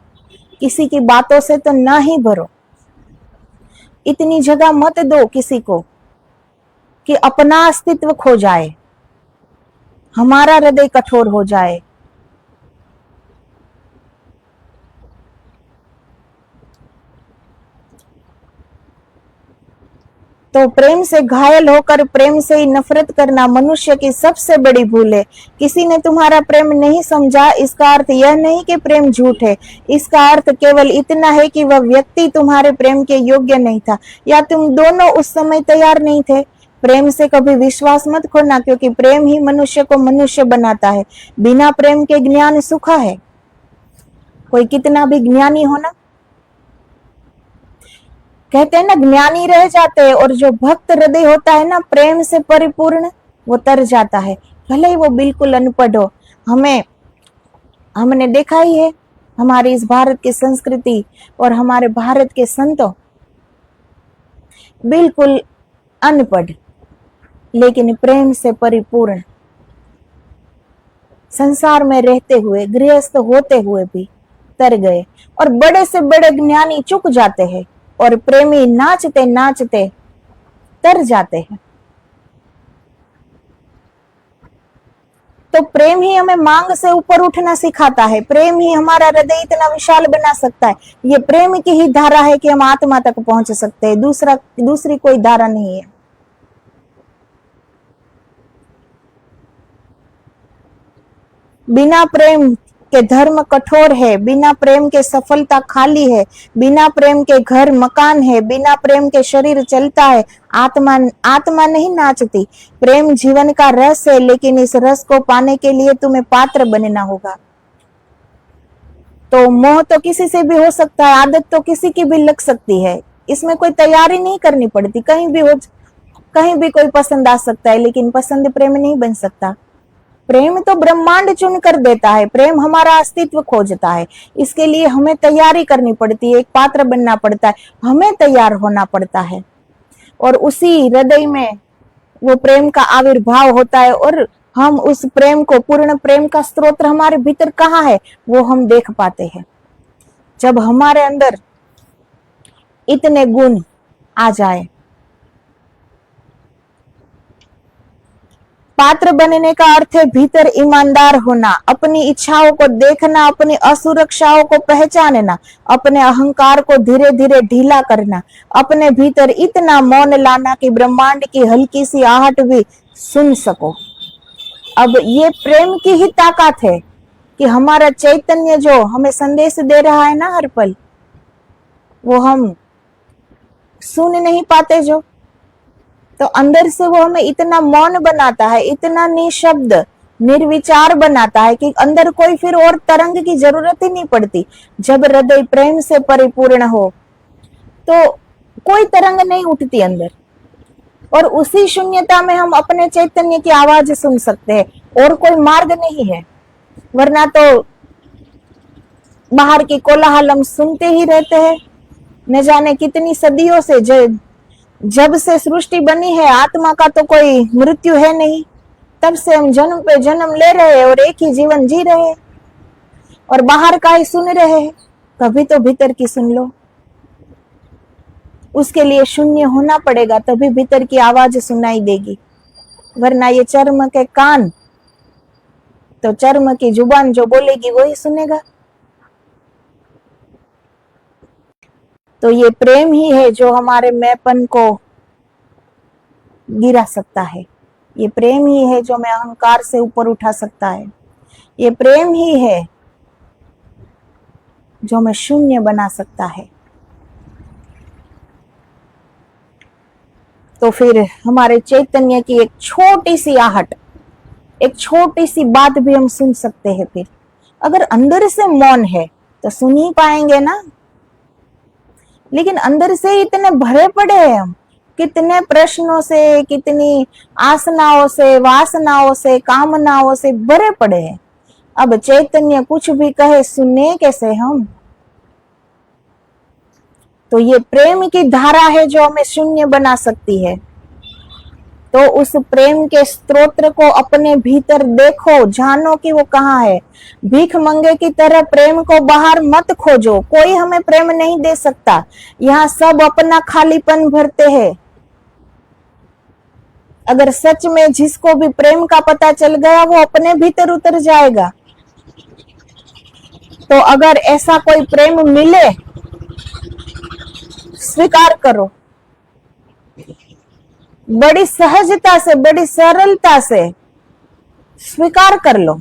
किसी की बातों से तो ना ही भरो। इतनी जगह मत दो किसी को कि अपना अस्तित्व खो जाए, हमारा हृदय कठोर हो जाए। तो प्रेम से घायल होकर प्रेम से ही नफरत करना मनुष्य की सबसे बड़ी भूल है। किसी ने तुम्हारा प्रेम नहीं समझा, इसका अर्थ यह नहीं कि प्रेम झूठ है। इसका अर्थ केवल इतना है कि वह व्यक्ति तुम्हारे प्रेम के योग्य नहीं था, या तुम दोनों उस समय तैयार नहीं थे। प्रेम से कभी विश्वास मत खोना, क्योंकि प्रेम ही मनुष्य को मनुष्य बनाता है। बिना प्रेम के ज्ञान सूखा है। कोई कितना भी ज्ञानी हो ना, कहते हैं ना, ज्ञानी रह जाते हैं, और जो भक्त हृदय होता है ना, प्रेम से परिपूर्ण, वो तर जाता है, भले ही वो बिल्कुल अनपढ़ हो। हमने देखा ही है, हमारी इस भारत की संस्कृति और हमारे भारत के संतों बिल्कुल अनपढ़, लेकिन प्रेम से परिपूर्ण, संसार में रहते हुए, गृहस्थ होते हुए भी तर गए। और बड़े से बड़े ज्ञानी चुक जाते हैं, और प्रेमी नाचते नाचते तर जाते हैं। तो प्रेम ही हमें मांग से ऊपर उठना सिखाता है। प्रेम ही हमारा हृदय इतना विशाल बना सकता है। ये प्रेम की ही धारा है कि हम आत्मा तक पहुंच सकते हैं, दूसरी कोई धारा नहीं है। बिना प्रेम के धर्म कठोर है, बिना प्रेम के सफलता खाली है, बिना प्रेम के घर मकान है, बिना प्रेम के शरीर चलता है, आत्मा आत्मा नहीं नाचती। प्रेम जीवन का रस है, लेकिन इस रस को पाने के लिए तुम्हें पात्र बनना होगा। तो मोह तो किसी से भी हो सकता है, आदत तो किसी की भी लग सकती है, इसमें कोई तैयारी नहीं करनी पड़ती, कहीं भी कोई पसंद आ सकता है, लेकिन पसंद प्रेम नहीं बन सकता। प्रेम तो ब्रह्मांड चुन कर देता है, प्रेम हमारा अस्तित्व खोजता है, इसके लिए हमें तैयारी करनी पड़ती है, एक पात्र बनना पड़ता है, हमें तैयार होना पड़ता है, और उसी हृदय में वो प्रेम का आविर्भाव होता है, और हम उस प्रेम को, पूर्ण प्रेम का स्रोत हमारे भीतर कहाँ है वो हम देख पाते हैं जब हमारे अंदर इतने गुण आ जाए। पात्र बनने का अर्थ है भीतर ईमानदार होना, अपनी इच्छाओं को देखना, अपनी असुरक्षाओं को पहचानना, अपने अहंकार को धीरे धीरे ढीला करना, अपने भीतर इतना मौन लाना कि ब्रह्मांड की हल्की सी आहट भी सुन सको। अब ये प्रेम की ही ताकत है कि हमारा चैतन्य जो हमें संदेश दे रहा है ना हर पल, वो हम सुन नहीं पाते, जो तो अंदर से वो हमें इतना मौन बनाता है, इतना निशब्द निर्विचार बनाता है कि अंदर कोई फिर और तरंग की जरूरत ही नहीं पड़ती। जब हृदय प्रेम से परिपूर्ण हो तो कोई तरंग नहीं उठती अंदर, और उसी शून्यता में हम अपने चैतन्य की आवाज सुन सकते हैं, और कोई मार्ग नहीं है। वरना तो बाहर की कोलाहल हम सुनते ही रहते हैं, न जाने कितनी सदियों से, जब से सृष्टि बनी है आत्मा का तो कोई मृत्यु है नहीं, तब से हम जन्म पे जन्म ले रहे हैं और एक ही जीवन जी रहे हैं, और बाहर का ही सुन रहे हैं। कभी तो भीतर की सुन लो, उसके लिए शून्य होना पड़ेगा, तभी भीतर की आवाज सुनाई देगी। वरना ये चर्म के कान, तो चर्म की जुबान जो बोलेगी वही सुनेगा। तो ये प्रेम ही है जो हमारे मैंपन को गिरा सकता है, ये प्रेम ही है जो हमें अहंकार से ऊपर उठा सकता है, ये प्रेम ही है जो हमें शून्य बना सकता है। तो फिर हमारे चैतन्य की एक छोटी सी आहट, एक छोटी सी बात भी हम सुन सकते हैं। फिर अगर अंदर से मौन है तो सुन ही पाएंगे ना, लेकिन अंदर से इतने भरे पड़े हैं हम, कितने प्रश्नों से, कितनी आसनाओं से, वासनाओं से, कामनाओं से भरे पड़े हैं। अब चैतन्य कुछ भी कहे, सुने कैसे हम? तो ये प्रेम की धारा है जो हमें शून्य बना सकती है। तो उस प्रेम के स्त्रोत्र को अपने भीतर देखो, जानो कि वो कहाँ है। भीख मंगे की तरह प्रेम को बाहर मत खोजो, कोई हमें प्रेम नहीं दे सकता। यहाँ सब अपना खालीपन भरते हैं। अगर सच में जिसको भी प्रेम का पता चल गया वो अपने भीतर उतर जाएगा। तो अगर ऐसा कोई प्रेम मिले, स्वीकार करो, बड़ी सहजता से, बड़ी सरलता से स्वीकार कर लो,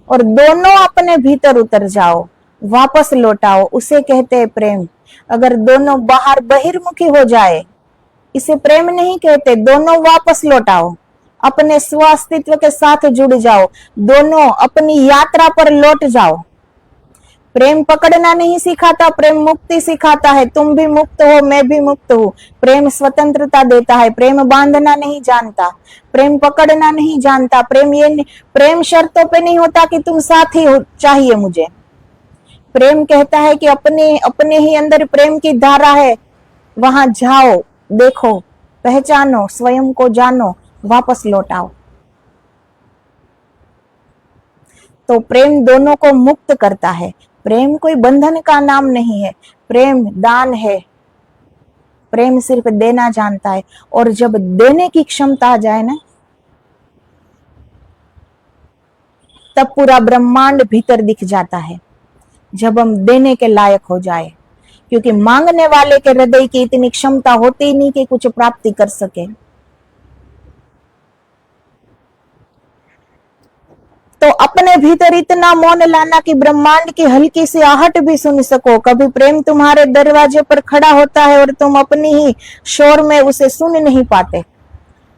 और दोनों अपने भीतर उतर जाओ, वापस लौटाओ। उसे कहते हैं प्रेम। अगर दोनों बाहर बहिर्मुखी हो जाए, इसे प्रेम नहीं कहते। दोनों वापस लौटाओ, अपने स्व अस्तित्व के साथ जुड़ जाओ, दोनों अपनी यात्रा पर लौट जाओ। प्रेम पकड़ना नहीं सिखाता, प्रेम मुक्ति सिखाता है। तुम भी मुक्त हो, मैं भी मुक्त हूँ। प्रेम स्वतंत्रता देता है, प्रेम बांधना नहीं जानता, प्रेम पकड़ना नहीं जानता। प्रेम शर्तों पे नहीं होता कि तुम साथी हो, चाहिए मुझे। प्रेम कहता है कि अपने ही अंदर प्रेम की धारा है, वहां जाओ, देखो, पहचानो, स्वयं को जानो, वापस लौटाओ। तो प्रेम दोनों को मुक्त करता है। प्रेम कोई बंधन का नाम नहीं है, प्रेम दान है। प्रेम सिर्फ देना जानता है, और जब देने की क्षमता आ जाए ना, तब पूरा ब्रह्मांड भीतर दिख जाता है। जब हम देने के लायक हो जाए, क्योंकि मांगने वाले के हृदय की इतनी क्षमता होती ही नहीं कि कुछ प्राप्ति कर सके। तो तो अपने भीतर इतना मौन लाना कि ब्रह्मांड की हल्की सी आहट भी सुन सको। कभी प्रेम तुम्हारे दरवाजे पर खड़ा होता है और तुम अपनी ही शोर में उसे सुन नहीं पाते।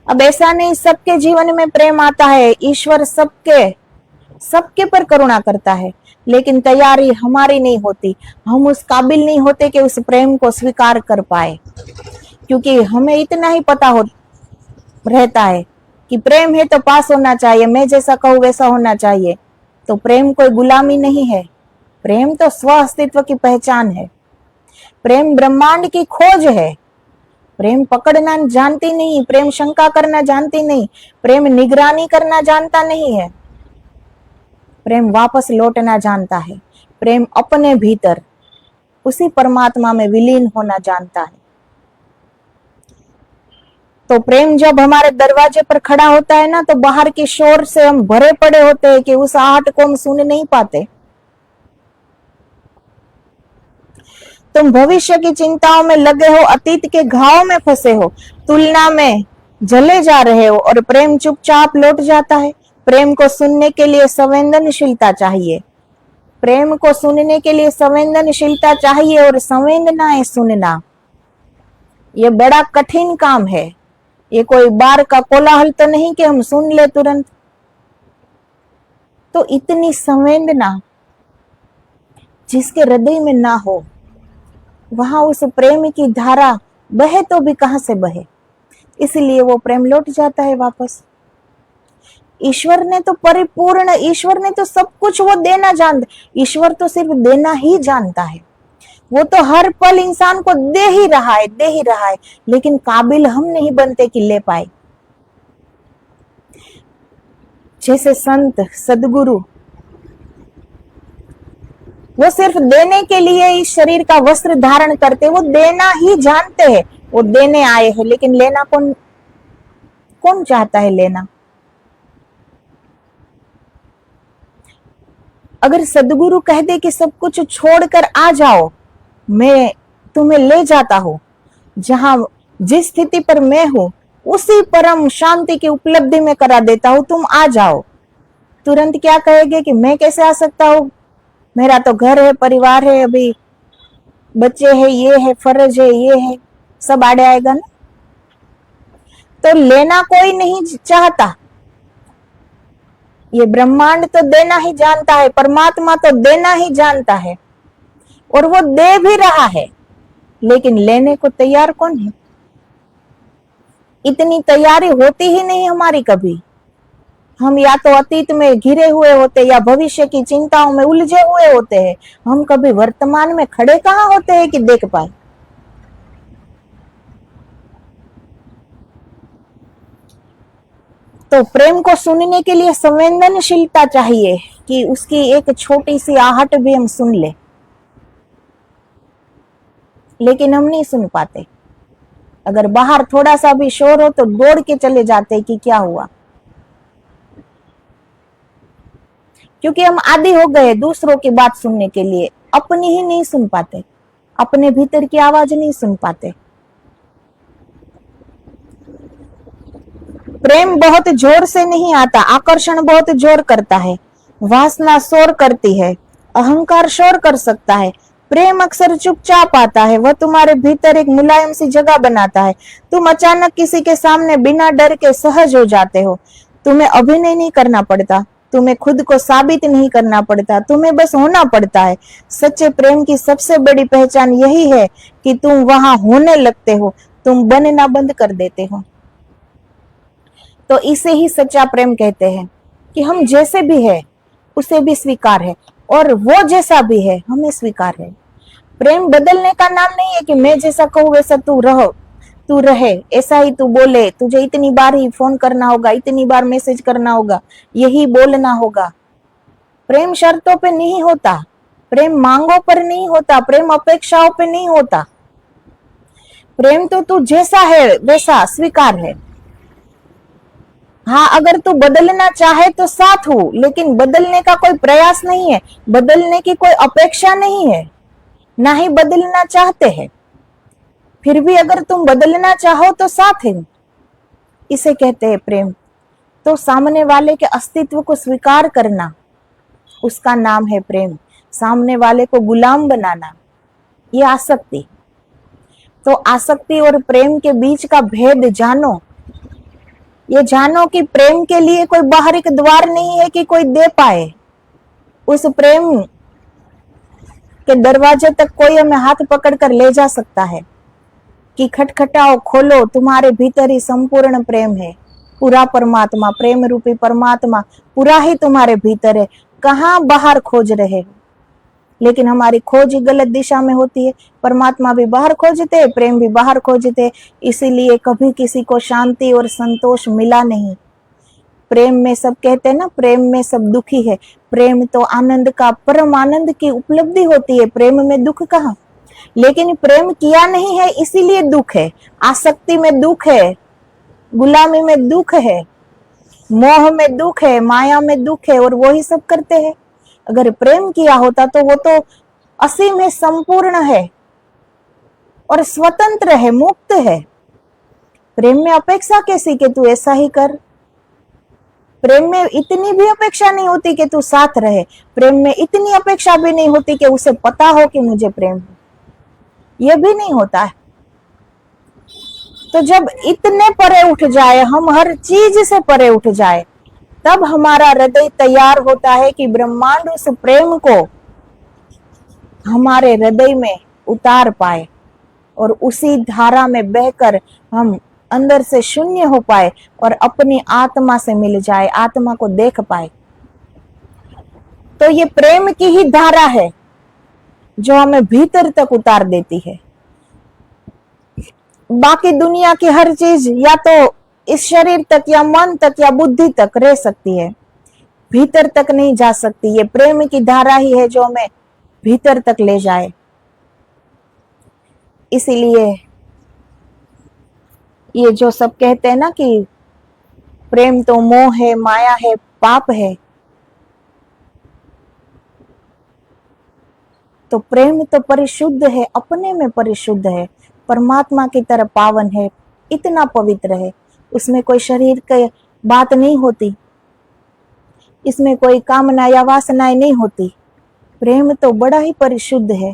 अब ऐसा नहीं, सबके जीवन में प्रेम आता है, ईश्वर सबके पर करुणा करता है, लेकिन तैयारी हमारी नहीं होती। हम उस काबिल नहीं होते कि उस प्रेम को स्वीकार कर पाए, क्योंकि हमें इतना ही पता रहता है कि प्रेम है तो पास होना चाहिए, मैं जैसा कहूं वैसा होना चाहिए। तो प्रेम कोई गुलामी नहीं है, प्रेम तो स्व अस्तित्व की पहचान है। प्रेम ब्रह्मांड की खोज है। प्रेम पकड़ना जानती नहीं, प्रेम शंका करना जानती नहीं, प्रेम निगरानी करना जानता नहीं है। प्रेम वापस लौटना जानता है। प्रेम अपने भीतर उसी परमात्मा में विलीन होना जानता है। तो प्रेम जब हमारे दरवाजे पर खड़ा होता है ना, तो बाहर की शोर से हम भरे पड़े होते हैं कि उस आहट को हम सुन नहीं पाते। तुम भविष्य की चिंताओं में लगे हो, अतीत के घावों में फंसे हो, तुलना में जले जा रहे हो, और प्रेम चुपचाप लौट जाता है। प्रेम को सुनने के लिए संवेदनशीलता चाहिए। प्रेम को सुनने के लिए संवेदनशीलता चाहिए, और संवेदनाएं सुनना ये बड़ा कठिन काम है। ये कोई बार का कोलाहल तो नहीं कि हम सुन ले तुरंत। तो इतनी संवेदना जिसके हृदय में ना हो, वहां उस प्रेम की धारा बहे तो भी कहां से बहे, इसलिए वो प्रेम लौट जाता है वापस। ईश्वर ने तो परिपूर्ण, ईश्वर ने तो सब कुछ वो देना जानता, ईश्वर तो सिर्फ देना ही जानता है। वो तो हर पल इंसान को दे ही रहा है, लेकिन काबिल हम नहीं बनते कि ले पाए। जैसे संत सदगुरु, वो सिर्फ देने के लिए इस शरीर का वस्त्र धारण करते, वो देना ही जानते हैं, वो देने आए हैं, लेकिन लेना कौन चाहता है लेना। अगर सदगुरु कह दे कि सब कुछ छोड़कर आ जाओ, मैं तुम्हें ले जाता हूं, जहां जिस स्थिति पर मैं हूं उसी परम शांति की उपलब्धि में करा देता हूं, तुम आ जाओ। तुरंत क्या कहेंगे कि मैं कैसे आ सकता हूं, मेरा तो घर है, परिवार है, अभी बच्चे हैं, ये है, फर्ज है, ये है, सब आड़े आएगा ना। तो लेना कोई नहीं चाहता। ये ब्रह्मांड तो देना ही जानता है, परमात्मा तो देना ही जानता है, और वो दे भी रहा है, लेकिन लेने को तैयार कौन है। इतनी तैयारी होती ही नहीं हमारी कभी। हम या तो अतीत में घिरे हुए होते या भविष्य की चिंताओं में उलझे हुए होते हैं। हम कभी वर्तमान में खड़े कहाँ होते हैं कि देख पाए। तो प्रेम को सुनने के लिए संवेदनशीलता चाहिए कि उसकी एक छोटी सी आहट भी हम सुन ले, लेकिन हम नहीं सुन पाते। अगर बाहर थोड़ा सा भी शोर हो तो दौड़ के चले जाते कि क्या हुआ, क्योंकि हम आदी हो गए दूसरों की बात सुनने के लिए, अपनी ही नहीं सुन पाते, अपने भीतर की आवाज नहीं सुन पाते। प्रेम बहुत जोर से नहीं आता, आकर्षण बहुत जोर करता है, वासना शोर करती है, अहंकार शोर कर सकता है। प्रेम अक्सर चुपचाप आता है, वह तुम्हारे भीतर एक मुलायम सी जगह बनाता है। तुम अचानक किसी के सामने बिना डर के सहज हो जाते हो। तुम्हें अभिनय नहीं करना पड़ता, तुम्हें खुद को साबित नहीं करना पड़ता, तुम्हें बस होना पड़ता है। सच्चे प्रेम की सबसे बड़ी पहचान यही है कि तुम वहां होने लगते हो, तुम बनना बंद कर देते हो। तो इसे ही सच्चा प्रेम कहते हैं कि हम जैसे भी है उसे भी स्वीकार है, और वो जैसा भी है हमें स्वीकार है। प्रेम बदलने का नाम नहीं है कि मैं जैसा कहूँ वैसा तू रहे, ऐसा ही तू बोले, तुझे इतनी बार ही फोन करना होगा, इतनी बार मैसेज करना होगा, यही बोलना होगा। प्रेम शर्तों पे नहीं होता, प्रेम मांगों पर नहीं होता, प्रेम अपेक्षाओं पे नहीं होता। प्रेम तो तू जैसा है वैसा स्वीकार है। हाँ, अगर तू बदलना चाहे तो साथ हो, लेकिन बदलने का कोई प्रयास नहीं है, बदलने की कोई अपेक्षा नहीं है, ना ही बदलना चाहते हैं। फिर भी अगर तुम बदलना चाहो तो साथ है, इसे कहते हैं प्रेम। तो सामने वाले के अस्तित्व को स्वीकार करना, उसका नाम है प्रेम। सामने वाले को गुलाम बनाना, ये आसक्ति। तो आसक्ति और प्रेम के बीच का भेद जानो। ये जानो कि प्रेम के लिए कोई बाहरी द्वार नहीं है कि कोई दे पाए। उस प्रेम के दरवाजे तक कोई हमें हाथ पकड़कर ले जा सकता है कि खटखटाओ, खोलो, तुम्हारे भीतर ही संपूर्ण प्रेम है। पूरा परमात्मा, प्रेम रूपी परमात्मा पूरा ही तुम्हारे भीतर है। कहाँ बाहर खोज रहे हो? लेकिन हमारी खोज गलत दिशा में होती है। परमात्मा भी बाहर खोजते हैं, प्रेम भी बाहर खोजते हैं, इसीलिए कभी किसी को शांति और संतोष मिला नहीं। प्रेम में सब कहते हैं ना, प्रेम में सब दुखी है। प्रेम तो आनंद का, परम आनंद की उपलब्धि होती है, प्रेम में दुख कहाँ। लेकिन प्रेम किया नहीं है इसीलिए दुख है। आसक्ति में दुख है, गुलामी में दुख है, मोह में दुख है, माया में दुख है, और वही सब करते हैं। अगर प्रेम किया होता तो वो तो असीम है, संपूर्ण है और स्वतंत्र है, मुक्त है। प्रेम में अपेक्षा कैसी कि तू ऐसा ही कर। प्रेम में इतनी भी अपेक्षा नहीं होती कि तू साथ रहे। प्रेम में इतनी अपेक्षा भी नहीं होती कि उसे पता हो कि मुझे प्रेम है, यह भी नहीं होता है। तो जब इतने परे उठ जाए, हम हर चीज से परे उठ जाए, तब हमारा हृदय तैयार होता है कि ब्रह्मांड उस प्रेम को हमारे हृदय में उतार पाए और उसी धारा में बहकर हम अंदर से शून्य हो पाए और अपनी आत्मा से मिल जाए, आत्मा को देख पाए। तो ये प्रेम की ही धारा है जो हमें भीतर तक उतार देती है। बाकी दुनिया की हर चीज या तो इस शरीर तक या मन तक या बुद्धि तक रह सकती है, भीतर तक नहीं जा सकती। ये प्रेम की धारा ही है जो हमें भीतर तक ले जाए। इसीलिए ये जो सब कहते हैं ना कि प्रेम तो मोह है, माया है, पाप है, तो प्रेम तो परिशुद्ध है, अपने में परिशुद्ध है, परमात्मा की तरह पावन है, इतना पवित्र है। उसमें कोई शरीर की बात नहीं होती, इसमें कोई कामना या वासनाएं नहीं होती। प्रेम तो बड़ा ही परिशुद्ध है।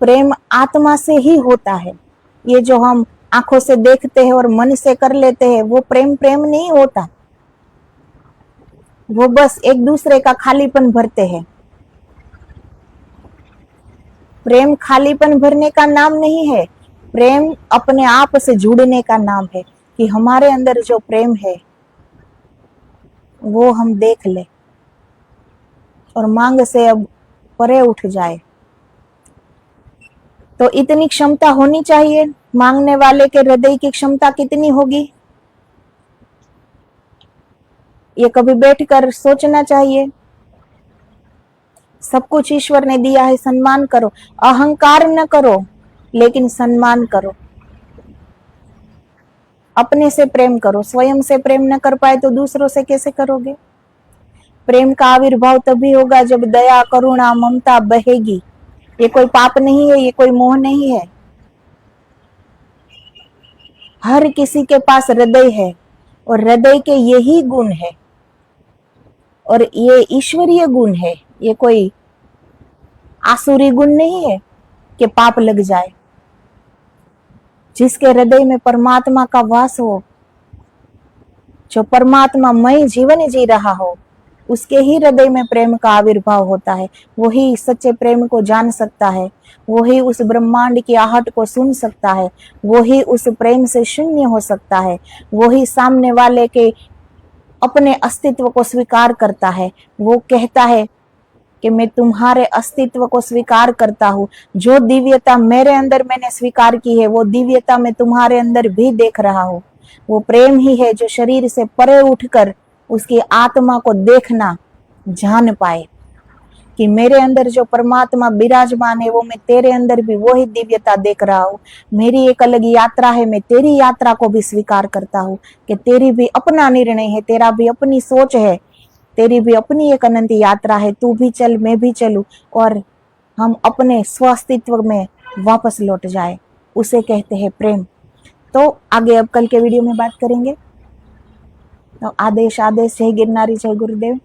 प्रेम आत्मा से ही होता है। ये जो हम आंखों से देखते हैं और मन से कर लेते हैं, वो प्रेम प्रेम नहीं होता। वो बस एक दूसरे का खालीपन भरते हैं। प्रेम खालीपन भरने का नाम नहीं है, प्रेम अपने आप से जुड़ने का नाम है कि हमारे अंदर जो प्रेम है वो हम देख ले और मांग से अब परे उठ जाए। तो इतनी क्षमता होनी चाहिए। मांगने वाले के हृदय की क्षमता कितनी होगी, ये कभी बैठकर सोचना चाहिए। सब कुछ ईश्वर ने दिया है, सम्मान करो। अहंकार न करो, लेकिन सम्मान करो। अपने से प्रेम करो। स्वयं से प्रेम न कर पाए तो दूसरों से कैसे करोगे? प्रेम का आविर्भाव तभी होगा जब दया, करुणा, ममता बहेगी। ये कोई पाप नहीं है, ये कोई मोह नहीं है। हर किसी के पास हृदय है और हृदय के यही गुण है और ये ईश्वरीय गुण है। ये कोई आसुरी गुण नहीं है कि पाप लग जाए। जिसके हृदय में परमात्मा का वास हो, जो परमात्मा मय जीवन जी रहा हो, उसके ही हृदय में प्रेम का आविर्भाव होता है। वही सच्चे प्रेम को जान सकता है, वही उस ब्रह्मांड की आहट को सुन सकता है, वही उस प्रेम से शून्य हो सकता है, वही सामने वाले के अपने अस्तित्व को स्वीकार करता है। वो कहता है कि मैं तुम्हारे अस्तित्व को स्वीकार करता हूँ। जो दिव्यता मेरे अंदर मैंने स्वीकार की है, वो दिव्यता मैं तुम्हारे अंदर भी देख रहा हूँ। वो प्रेम ही है जो शरीर से परे उठकर उसकी आत्मा को देखना, जान पाए कि मेरे अंदर जो परमात्मा विराजमान है वो मैं तेरे अंदर भी वही दिव्यता देख रहा हूँ। मेरी एक अलग यात्रा है, मैं तेरी यात्रा को भी स्वीकार करता हूँ कि तेरी भी अपना निर्णय है, तेरा भी अपनी सोच है, तेरी भी अपनी एक अनंत यात्रा है। तू भी चल, मैं भी चलूं और हम अपने स्वास्तित्व में वापस लौट जाए। उसे कहते हैं प्रेम। तो आगे अब कल के वीडियो में बात करेंगे। तो आदेश आदेश, जय गिरनारी, जय गुरुदेव।